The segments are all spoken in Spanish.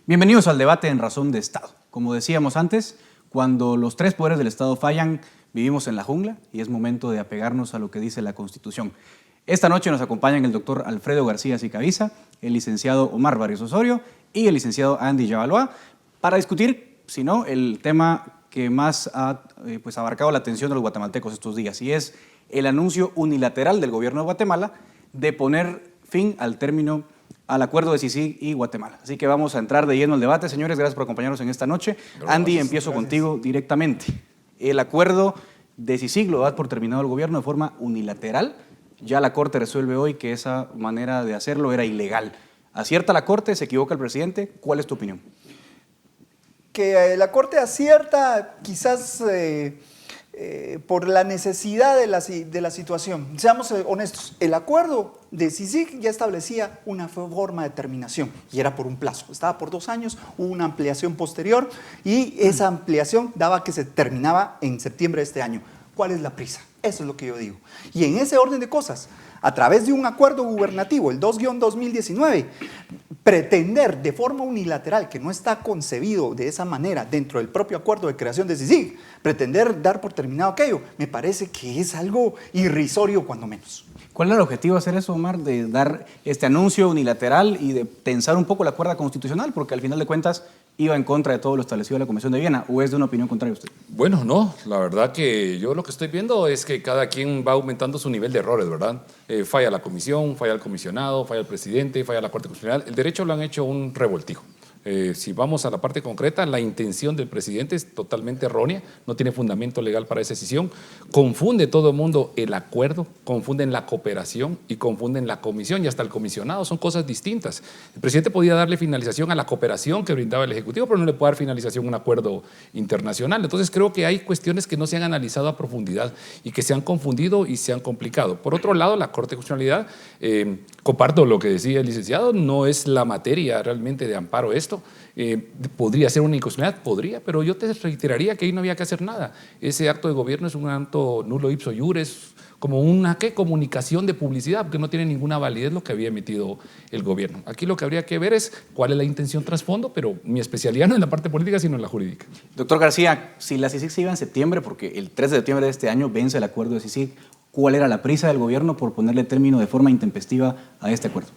Bienvenidos al debate en Razón de Estado. Como decíamos antes, cuando los tres poderes del Estado fallan, vivimos en la jungla y es momento de apegarnos a lo que dice la Constitución. Esta noche nos acompañan el doctor Alfredo García Sicavisa, el licenciado Omar Barrios Osorio y el licenciado Andy Yavaloa para discutir, si no, el tema que más ha abarcado la atención de los guatemaltecos estos días, y es el anuncio unilateral del gobierno de Guatemala de poner fin al acuerdo de CICIG y Guatemala. Así que vamos a entrar de lleno al debate. Señores, gracias por acompañarnos en esta noche. Andy, empiezo contigo directamente. El acuerdo de CICIG lo da por terminado el gobierno de forma unilateral. Ya la Corte resuelve hoy que esa manera de hacerlo era ilegal. ¿Acierta la Corte? ¿Se equivoca el presidente? ¿Cuál es tu opinión? Que la Corte acierta quizás por la necesidad de la situación. Seamos honestos, el acuerdo de CICIG ya establecía una forma de terminación y era por un plazo. Estaba por 2 años, hubo una ampliación posterior y esa ampliación daba que se terminaba en septiembre de este año. ¿Cuál es la prisa? Eso es lo que yo digo. Y en ese orden de cosas, a través de un acuerdo gubernativo, el 2-2019, pretender de forma unilateral, que no está concebido de esa manera dentro del propio acuerdo de creación de CICIG, pretender dar por terminado aquello, me parece que es algo irrisorio cuando menos. ¿Cuál era el objetivo de hacer eso, Omar, de dar este anuncio unilateral y de tensar un poco la cuerda constitucional? Porque al final de cuentas iba en contra de todo lo establecido en la Convención de Viena, ¿o es de una opinión contraria usted? Bueno, no, la verdad que yo lo que estoy viendo es que cada quien va aumentando su nivel de errores, ¿verdad? Falla la comisión, falla el comisionado, falla el presidente, falla la Corte Constitucional. El derecho lo han hecho un revoltijo. Si vamos a la parte concreta, la intención del presidente es totalmente errónea, no tiene fundamento legal para esa decisión, confunde todo el mundo el acuerdo, confunden la cooperación y confunden la comisión y hasta el comisionado, son cosas distintas. El presidente podía darle finalización a la cooperación que brindaba el Ejecutivo, pero no le puede dar finalización a un acuerdo internacional. Entonces creo que hay cuestiones que no se han analizado a profundidad y que se han confundido y se han complicado. Por otro lado, la Corte de Constitucionalidad, comparto lo que decía el licenciado, no es la materia realmente de amparo esto. ¿Podría ser una inconstitucionalidad? Podría, pero yo te reiteraría que ahí no había que hacer nada. Ese acto de gobierno es un acto nulo ipso iures, como una comunicación de publicidad, porque no tiene ninguna validez lo que había emitido el gobierno. Aquí lo que habría que ver es cuál es la intención trasfondo, pero mi especialidad no es en la parte política, sino en la jurídica. Doctor García, si la CICIG se iba en septiembre, porque el 3 de septiembre de este año vence el acuerdo de CICIG, ¿cuál era la prisa del gobierno por ponerle término de forma intempestiva a este acuerdo?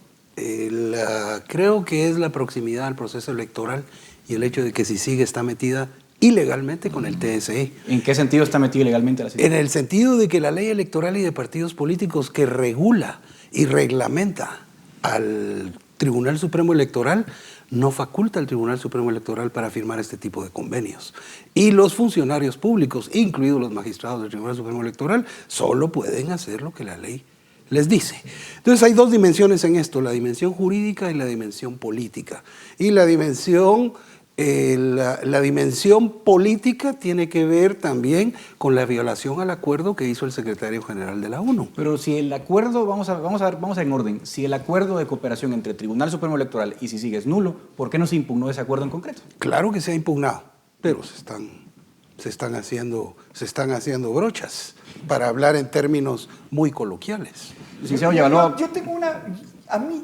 Creo que es la proximidad al proceso electoral y el hecho de que CICIG está metida ilegalmente con el TSE. ¿En qué sentido está metida ilegalmente la CICIG? En el sentido de que la ley electoral y de partidos políticos que regula y reglamenta al Tribunal Supremo Electoral no faculta al Tribunal Supremo Electoral para firmar este tipo de convenios. Y los funcionarios públicos, incluidos los magistrados del Tribunal Supremo Electoral, solo pueden hacer lo que la ley les dice. Entonces hay 2 dimensiones en esto, la dimensión jurídica y la dimensión política. Y la dimensión política tiene que ver también con la violación al acuerdo que hizo el secretario general de la ONU. Pero si el acuerdo, vamos a en orden, si el acuerdo de cooperación entre el Tribunal Supremo Electoral y CICIG es nulo, ¿por qué no se impugnó ese acuerdo en concreto? Claro que se ha impugnado, pero se están haciendo brochas, para hablar en términos muy coloquiales. Yo tengo a mí,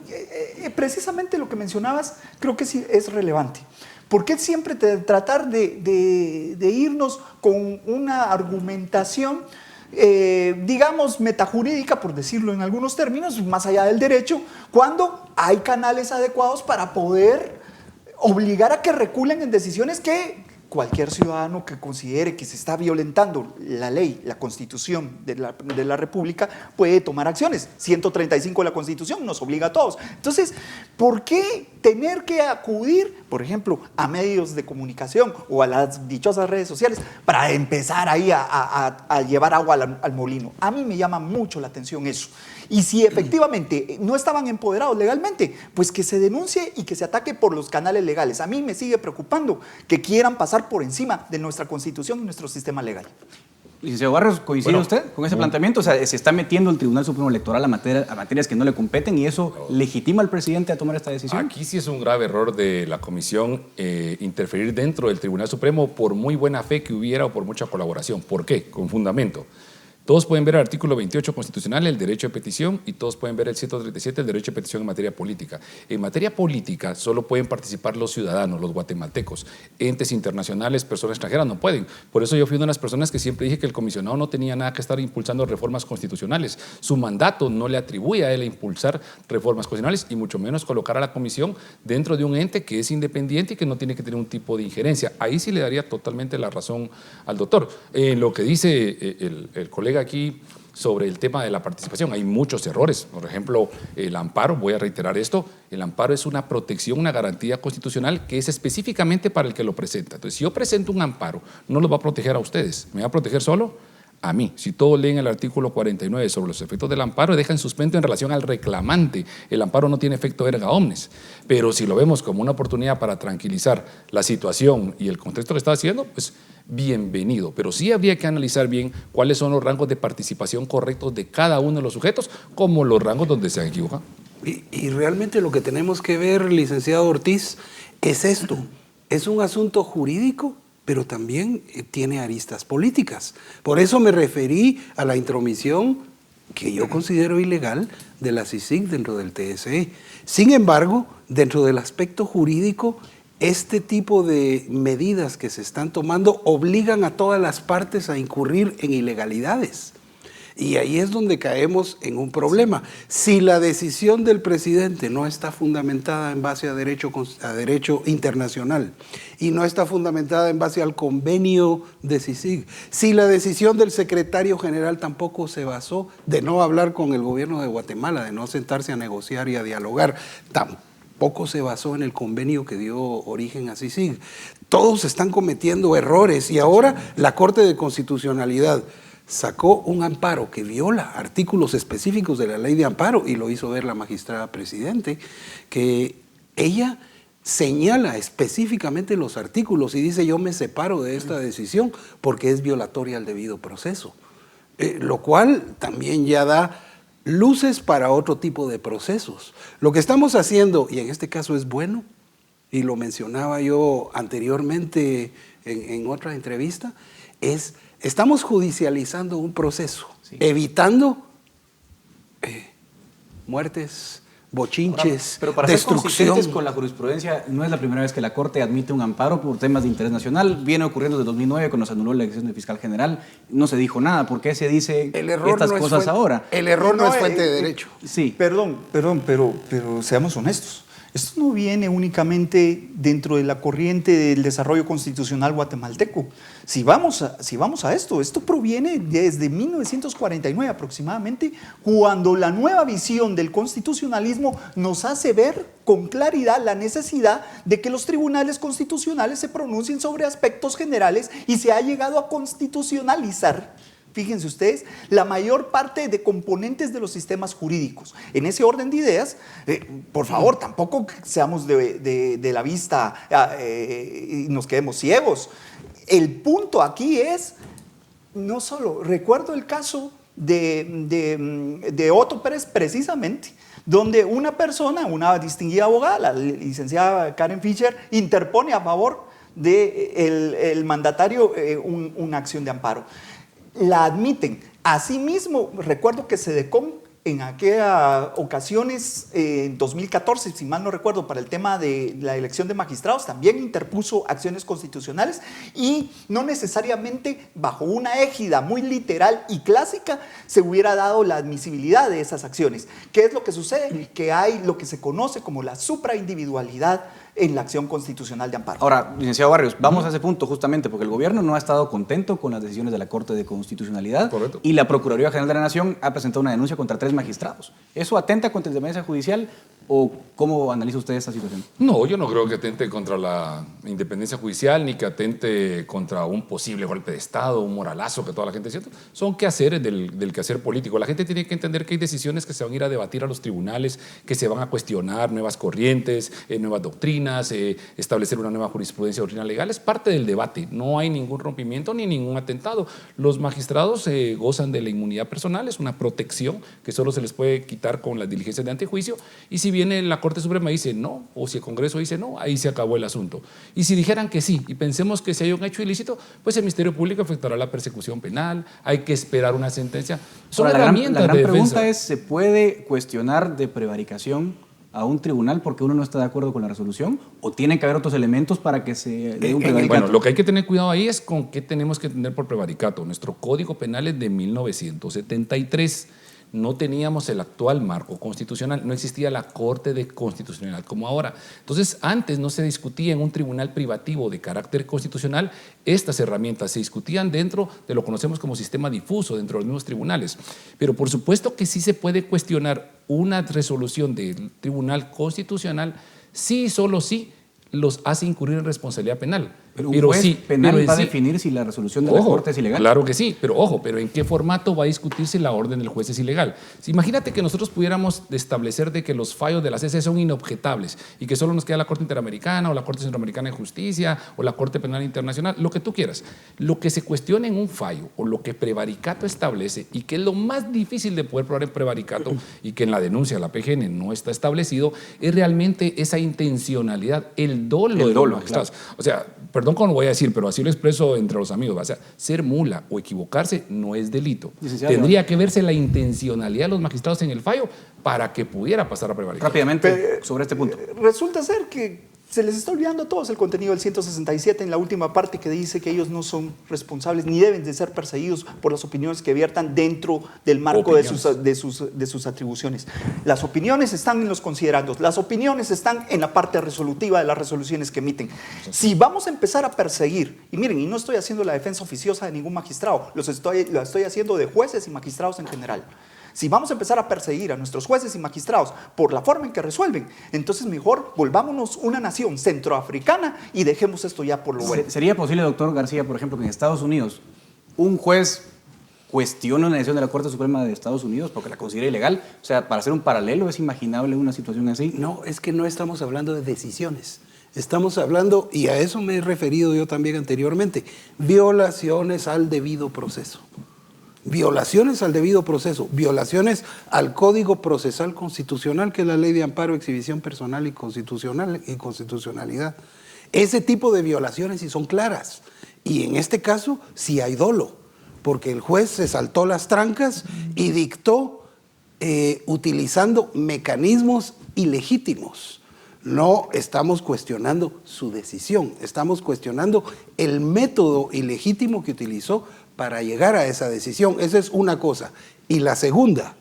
precisamente lo que mencionabas, creo que sí es relevante. ¿Por qué siempre tratar de irnos con una argumentación, digamos, metajurídica, por decirlo en algunos términos, más allá del derecho, cuando hay canales adecuados para poder obligar a que reculen en decisiones que cualquier ciudadano que considere que se está violentando la ley, la Constitución de la República, puede tomar acciones? 135 de la Constitución nos obliga a todos. Entonces, ¿por qué tener que acudir, por ejemplo, a medios de comunicación o a las dichosas redes sociales para empezar ahí a llevar agua al molino? A mí me llama mucho la atención eso. Y si efectivamente no estaban empoderados legalmente, pues que se denuncie y que se ataque por los canales legales. A mí me sigue preocupando que quieran pasar por encima de nuestra Constitución y nuestro sistema legal. Licenciado Barrios, ¿coincide usted con ese planteamiento? O sea, se está metiendo el Tribunal Supremo Electoral a materias que no le competen y eso legitima al presidente a tomar esta decisión. Aquí sí es un grave error de la Comisión interferir dentro del Tribunal Supremo por muy buena fe que hubiera o por mucha colaboración. ¿Por qué? Con fundamento. Todos pueden ver el artículo 28 constitucional, el derecho de petición, y todos pueden ver el 137, el derecho de petición en materia política. En materia política solo pueden participar los ciudadanos, los guatemaltecos, entes internacionales, personas extranjeras no pueden. Por eso yo fui una de las personas que siempre dije que el comisionado no tenía nada que estar impulsando reformas constitucionales. Su mandato no le atribuye a él a impulsar reformas constitucionales y mucho menos colocar a la comisión dentro de un ente que es independiente y que no tiene que tener un tipo de injerencia. Ahí sí le daría totalmente la razón al doctor. Lo que dice el colega aquí sobre el tema de la participación, hay muchos errores. Por ejemplo, el amparo, voy a reiterar esto, el amparo es una protección, una garantía constitucional que es específicamente para el que lo presenta. Entonces, si yo presento un amparo, no lo va a proteger a ustedes, ¿me va a proteger solo? A mí. Si todos leen el artículo 49 sobre los efectos del amparo, deja en suspenso en relación al reclamante. El amparo no tiene efecto erga omnes. Pero si lo vemos como una oportunidad para tranquilizar la situación y el contexto que está haciendo, pues bienvenido. Pero sí habría que analizar bien cuáles son los rangos de participación correctos de cada uno de los sujetos, como los rangos donde se han equivocado. Y realmente lo que tenemos que ver, licenciado Ortiz, es esto. Es un asunto jurídico, pero también tiene aristas políticas. Por eso me referí a la intromisión que yo considero ilegal de la CICIG dentro del TSE. Sin embargo, dentro del aspecto jurídico, este tipo de medidas que se están tomando obligan a todas las partes a incurrir en ilegalidades. Y ahí es donde caemos en un problema. Si la decisión del presidente no está fundamentada en base a derecho internacional y no está fundamentada en base al convenio de CICIG, si la decisión del secretario general tampoco se basó de no hablar con el gobierno de Guatemala, de no sentarse a negociar y a dialogar, tampoco se basó en el convenio que dio origen a CICIG. Todos están cometiendo errores y ahora la Corte de Constitucionalidad sacó un amparo que viola artículos específicos de la ley de amparo y lo hizo ver la magistrada presidente, que ella señala específicamente los artículos y dice: yo me separo de esta decisión porque es violatoria al debido proceso, lo cual también ya da luces para otro tipo de procesos. Lo que estamos haciendo, y en este caso es bueno, y lo mencionaba yo anteriormente en otra entrevista, es estamos judicializando un proceso, sí, evitando muertes, bochinches, pero para destrucción. ser consistentes con la jurisprudencia, no es la primera vez que la Corte admite un amparo por temas de interés nacional. Viene ocurriendo desde 2009 cuando se anuló la elección del fiscal general. No se dijo nada. ¿Por qué se dice estas cosas ahora? El error no es fuente de derecho. Sí. Perdón, pero seamos honestos. Esto no viene únicamente dentro de la corriente del desarrollo constitucional guatemalteco. Si vamos a esto proviene desde 1949 aproximadamente, cuando la nueva visión del constitucionalismo nos hace ver con claridad la necesidad de que los tribunales constitucionales se pronuncien sobre aspectos generales y se ha llegado a constitucionalizar. Fíjense ustedes, la mayor parte de componentes de los sistemas jurídicos. En ese orden de ideas, por favor, tampoco seamos de la vista y nos quedemos ciegos. El punto aquí es, no solo, recuerdo el caso de Otto Pérez precisamente, donde una persona, una distinguida abogada, la licenciada Karen Fischer, interpone a favor del mandatario una acción de amparo. La admiten. Asimismo, recuerdo que SEDECON en aquellas ocasiones, en 2014, si mal no recuerdo, para el tema de la elección de magistrados, también interpuso acciones constitucionales y no necesariamente bajo una égida muy literal y clásica se hubiera dado la admisibilidad de esas acciones. ¿Qué es lo que sucede? Que hay lo que se conoce como la supraindividualidad en la acción constitucional de amparo. Ahora, licenciado Barrios, vamos a ese punto justamente porque el gobierno no ha estado contento con las decisiones de la Corte de Constitucionalidad. Correcto. Y la Procuraduría General de la Nación ha presentado una denuncia contra 3 magistrados. ¿Eso atenta contra la independencia judicial o cómo analiza usted esta situación? No, yo no creo que atente contra la independencia judicial ni que atente contra un posible golpe de Estado, un moralazo que toda la gente siente. Son quehaceres del quehacer político. La gente tiene que entender que hay decisiones que se van a ir a debatir a los tribunales, que se van a cuestionar nuevas corrientes, nuevas doctrinas, establecer una nueva jurisprudencia o doctrina legal. Es parte del debate. No hay ningún rompimiento ni ningún atentado. Los magistrados gozan de la inmunidad personal, es una protección que solo se les puede quitar con las diligencias de antejuicio. Y si viene la Corte Suprema y dice no, o si el Congreso dice no, ahí se acabó el asunto. Y si dijeran que sí, y pensemos que si hay un hecho ilícito, pues el Ministerio Público efectuará la persecución penal, hay que esperar una sentencia. Son Ahora, herramientas la gran de defensa. pregunta es, ¿se puede cuestionar de prevaricación a un tribunal porque uno no está de acuerdo con la resolución? ¿O tienen que haber otros elementos para que se dé un prevaricato? Bueno, lo que hay que tener cuidado ahí es con qué tenemos que tener por prevaricato. Nuestro Código Penal es de 1973. No teníamos el actual marco constitucional, no existía la Corte de Constitucionalidad como ahora. Entonces, antes no se discutía en un tribunal privativo de carácter constitucional, estas herramientas se discutían dentro de lo que conocemos como sistema difuso, dentro de los mismos tribunales. Pero por supuesto que sí se puede cuestionar una resolución del Tribunal Constitucional si y solo si los hace incurrir en responsabilidad penal. Pero un juez penal va a sí, definir si la resolución de la Corte es ilegal. Claro que sí, pero ojo, pero ¿en qué formato va a discutir si la orden del juez es ilegal? Si imagínate que nosotros pudiéramos establecer de que los fallos de la CC son inobjetables y que solo nos queda la Corte Interamericana o la Corte Centroamericana de Justicia o la Corte Penal Internacional, lo que tú quieras. Lo que se cuestione en un fallo o lo que prevaricato establece y que es lo más difícil de poder probar en prevaricato y que en la denuncia de la PGN no está establecido, es realmente esa intencionalidad, el dolo de los magistrados. Claro. O sea, perdón como lo voy a decir, pero así lo expreso entre los amigos. O sea, ser mula o equivocarse no es delito. Tendría que verse la intencionalidad de los magistrados en el fallo para que pudiera pasar a prevaricato. Rápidamente, sobre este punto. Resulta ser que se les está olvidando a todos el contenido del 167 en la última parte que dice que ellos no son responsables ni deben de ser perseguidos por las opiniones que viertan dentro del marco de sus atribuciones. Las opiniones están en los considerandos, las opiniones están en la parte resolutiva de las resoluciones que emiten. Si vamos a empezar a perseguir, y miren, y no estoy haciendo la defensa oficiosa de ningún magistrado, la estoy haciendo de jueces y magistrados en general. Si vamos a empezar a perseguir a nuestros jueces y magistrados por la forma en que resuelven, entonces mejor volvámonos una nación centroafricana y dejemos esto ya por lo bueno. ¿Sería posible, doctor García, por ejemplo, que en Estados Unidos un juez cuestione una decisión de la Corte Suprema de Estados Unidos porque la considera ilegal? O sea, para hacer un paralelo, ¿es imaginable una situación así? No, es que no estamos hablando de decisiones. Estamos hablando, y a eso me he referido yo también anteriormente, violaciones al debido proceso. Violaciones al debido proceso, violaciones al Código Procesal Constitucional, que es la Ley de Amparo, Exhibición Personal y Constitucionalidad. Ese tipo de violaciones sí son claras. Y en este caso sí hay dolo, porque el juez se saltó las trancas y dictó utilizando mecanismos ilegítimos. No estamos cuestionando su decisión, estamos cuestionando el método ilegítimo que utilizó para llegar a esa decisión. Esa es una cosa. Y la segunda,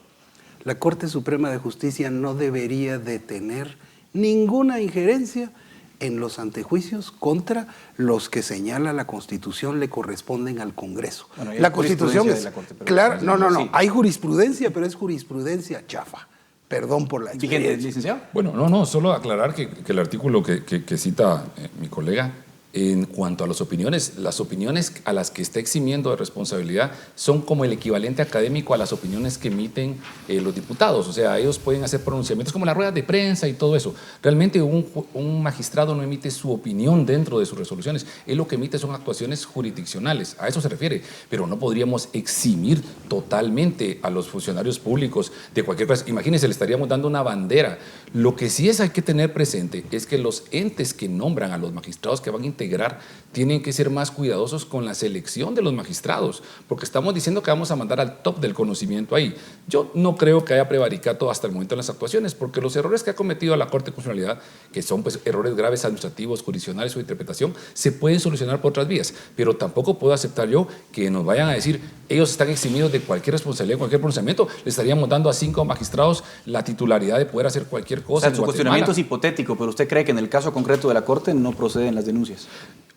la Corte Suprema de Justicia no debería de tener ninguna injerencia en los antejuicios contra los que señala la Constitución le corresponden al Congreso. Bueno, la Constitución es clara. No. Hay jurisprudencia, pero es jurisprudencia chafa. Perdón por la experiencia. ¿Licenciado? Bueno, solo aclarar que el artículo que cita mi colega, en cuanto a las opiniones a las que está eximiendo de responsabilidad son como el equivalente académico a las opiniones que emiten los diputados. O sea, ellos pueden hacer pronunciamientos como las ruedas de prensa y todo eso. Realmente un magistrado no emite su opinión dentro de sus resoluciones. Él lo que emite son actuaciones jurisdiccionales. A eso se refiere. Pero no podríamos eximir totalmente a los funcionarios públicos de cualquier cosa. Imagínense, le estaríamos dando una bandera. Lo que sí hay que tener presente es que los entes que nombran a los magistrados que van a integrar tienen que ser más cuidadosos con la selección de los magistrados, porque estamos diciendo que vamos a mandar al top del conocimiento ahí. Yo no creo que haya prevaricato hasta el momento en las actuaciones, porque los errores que ha cometido la Corte de Constitucionalidad, que son pues errores graves administrativos, jurisdiccionales o de interpretación, se pueden solucionar por otras vías, pero tampoco puedo aceptar yo que nos vayan a decir ellos están eximidos de cualquier responsabilidad, cualquier pronunciamiento. Le estaríamos dando a 5 magistrados la titularidad de poder hacer cualquier cosa. O sea, su cuestionamiento es hipotético, pero usted cree que en el caso concreto de la Corte no proceden las denuncias.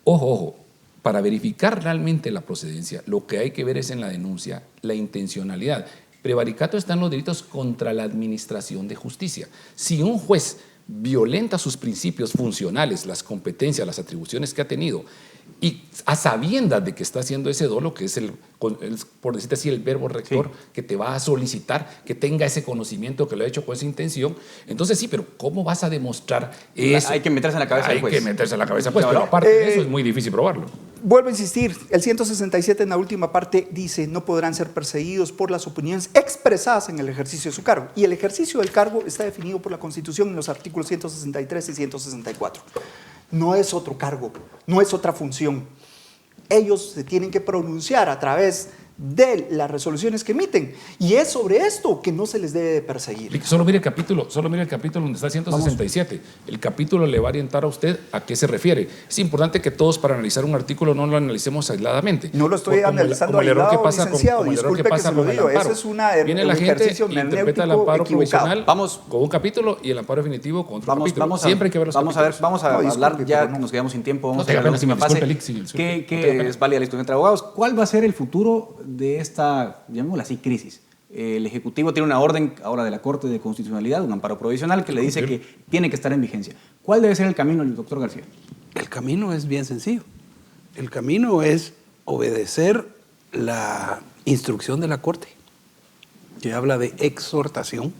Ojo, para verificar realmente la procedencia, lo que hay que ver es en la denuncia la intencionalidad. Prevaricato está en los delitos contra la administración de justicia. Si un juez violenta sus principios funcionales, las competencias, las atribuciones que ha tenido, y a sabiendas de que está haciendo ese dolo, que es por decirte así, el verbo rector, sí, que te va a solicitar que tenga ese conocimiento, que lo ha hecho con esa intención, entonces sí, pero ¿cómo vas a demostrar eso? Hay que meterse en la cabeza del juez. Hay que meterse en la cabeza del juez, pero aparte de eso es muy difícil probarlo. vuelvo a insistir, el 167 en la última parte dice: no podrán ser perseguidos por las opiniones expresadas en el ejercicio de su cargo. Y el ejercicio del cargo está definido por la Constitución en los artículos 163 y 164. No es otro cargo, no es otra función. Ellos se tienen que pronunciar a través de las resoluciones que emiten. Y es sobre esto que no se les debe de perseguir. Solo mire el capítulo donde está el 167. El capítulo le va a orientar a usted a qué se refiere. Es importante que todos, para analizar un artículo, no lo analicemos aisladamente. No lo estoy analizando aislado, licenciado, como el error que disculpe pasa que se lo con el digo. amparo. Eso es una Viene la gente ejercicio y interpreta el amparo equivocado. provisional con un capítulo y el amparo definitivo con otro capítulo. Siempre hay que ver los capítulos. Vamos a hablar, ya nos quedamos sin tiempo. Vamos a ver la última fase. ¿Qué es válida la institución entre abogados? ¿Cuál va a ser el futuro de esta, llamémosla así, crisis? El Ejecutivo tiene una orden ahora de la Corte de Constitucionalidad, un amparo provisional que le dice que tiene que estar en vigencia. ¿Cuál debe ser el camino, doctor García? El camino es bien sencillo. El camino es obedecer la instrucción de la Corte, que habla de exhortación,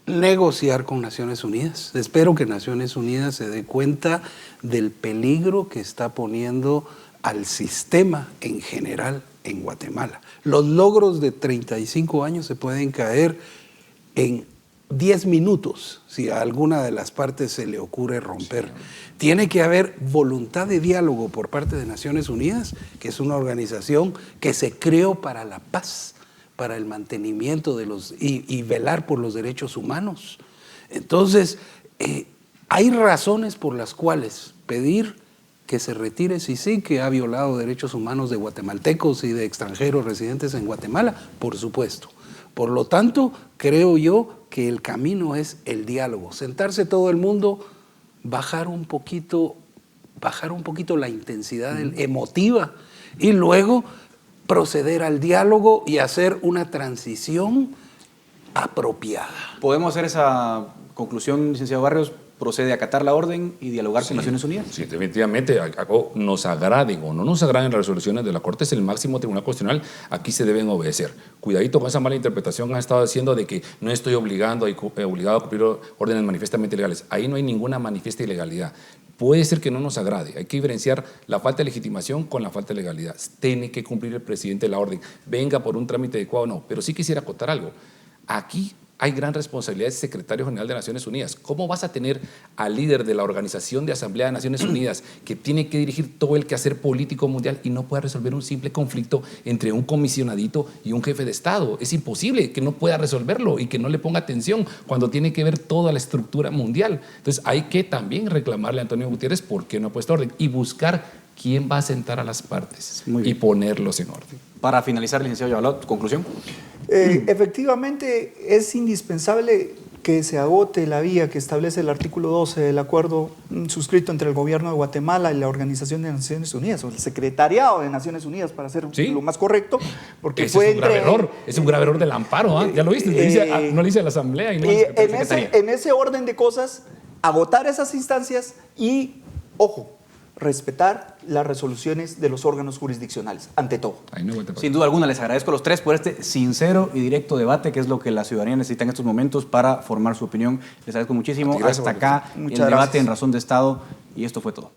negociar con Naciones Unidas. Espero que Naciones Unidas se dé cuenta del peligro que está poniendo al sistema en general en Guatemala. Los logros de 35 años se pueden caer en 10 minutos si a alguna de las partes se le ocurre romper. Tiene que haber voluntad de diálogo por parte de Naciones Unidas, que es una organización que se creó para la paz, para el mantenimiento de y velar por los derechos humanos. Entonces, hay razones por las cuales pedir que se retire Sisi, que ha violado derechos humanos de guatemaltecos y de extranjeros residentes en Guatemala, por supuesto. Por lo tanto, creo yo que el camino es el diálogo, sentarse todo el mundo, bajar un poquito la intensidad emotiva y luego proceder al diálogo y hacer una transición apropiada. ¿Podemos hacer esa conclusión, licenciado Barrios? ¿Procede a acatar la orden y dialogar con Naciones Unidas? Sí, definitivamente. Nos agraden o no nos agraden las resoluciones de la Corte, es el máximo tribunal constitucional, aquí se deben obedecer. Cuidadito con esa mala interpretación que han estado haciendo de que no estoy obligado a cumplir órdenes manifiestamente ilegales. Ahí no hay ninguna manifiesta ilegalidad. Puede ser que no nos agrade, hay que diferenciar la falta de legitimación con la falta de legalidad. Tiene que cumplir el presidente la orden, venga por un trámite adecuado o no, pero sí quisiera acotar algo. Aquí hay gran responsabilidad del secretario general de Naciones Unidas. ¿Cómo vas a tener al líder de la Organización de Asamblea de Naciones Unidas que tiene que dirigir todo el quehacer político mundial y no pueda resolver un simple conflicto entre un comisionadito y un jefe de Estado? Es imposible que no pueda resolverlo y que no le ponga atención cuando tiene que ver toda la estructura mundial. Entonces hay que también reclamarle a Antonio Gutiérrez por qué no ha puesto orden y buscar quién va a sentar a las partes y ponerlos en orden. Para finalizar, licenciado Yavalot, conclusión. Efectivamente, es indispensable que se agote la vía que establece el artículo 12 del acuerdo suscrito entre el gobierno de Guatemala y la Organización de Naciones Unidas, o el Secretariado de Naciones Unidas, para ser lo más correcto, porque ese es un grave error, es un grave error del amparo, ¿eh? Ya lo viste, no le dice a la Asamblea y no en ese orden de cosas, agotar esas instancias y, ojo, respetar las resoluciones de los órganos jurisdiccionales, ante todo. Sin duda alguna, les agradezco a los tres por este sincero y directo debate, que es lo que la ciudadanía necesita en estos momentos para formar su opinión. Les agradezco muchísimo. Hasta acá el debate en Razón de Estado, y esto fue todo.